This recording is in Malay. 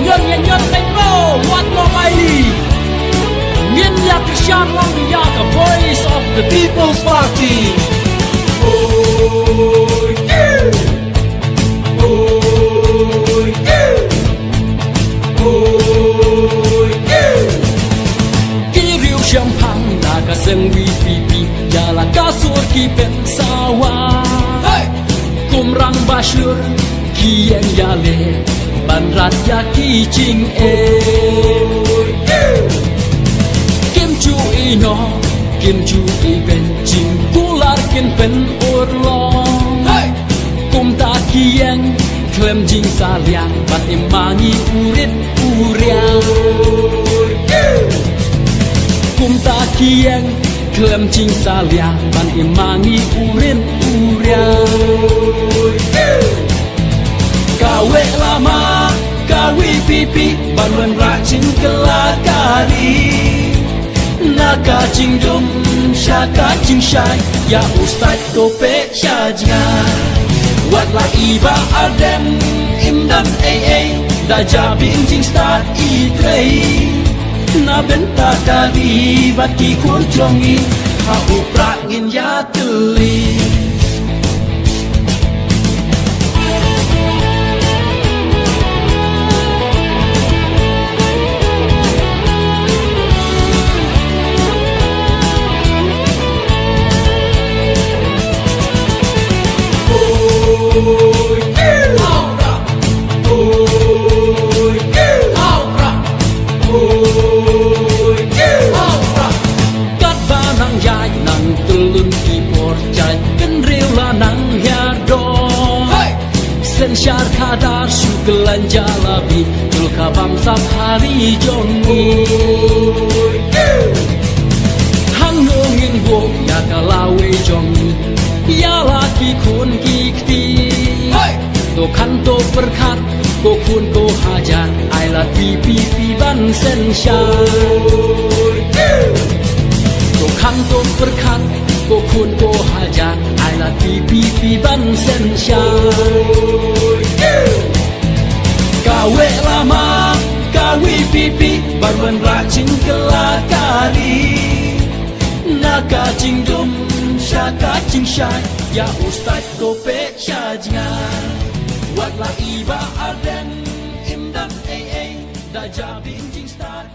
nyon neng lo wat lo baili ngin yak shan long yak a voice of the People's Party. Oh yeah, oh yeah, oh yeah. Kiriu champang naga seng wi pipi yala kasur ki pen sawa. Kumrang Bashir kieng yale banrat ya ki ching e. Kim chu ino kim chu i ben ching kular kin pen urlong. Kum ta kieng klem jing saliang bat imangi urit uriang. Kum ta kieng klem jing saliang bat imangi urit uriang. Kawe lama kawi pipi banwan racing kelakari. Naka cing dum syaka cing syai ya ustad tope syajna. Wat la iba adem imdan da jabing cing start itrei. Na benta dari bat ki kunjongi ha uprak ngin ya tuli. Sen syar kadar syukelan jalabi tulka bangsa hari jongi. Hang nongin bo ya kalawe jongi ya laki kun kikti. To kanto perkat ko kun ko hajar ai la pipi ban sen syar. To kanto perkat ko kun ko hajar ai la pipi ban sen syar. Kawe lama kawi pipi barwan racing kelakari. Naka cing dum syaka cing syai ya ustad dope syajngan. Wat la iba aden imdan da jabing cing start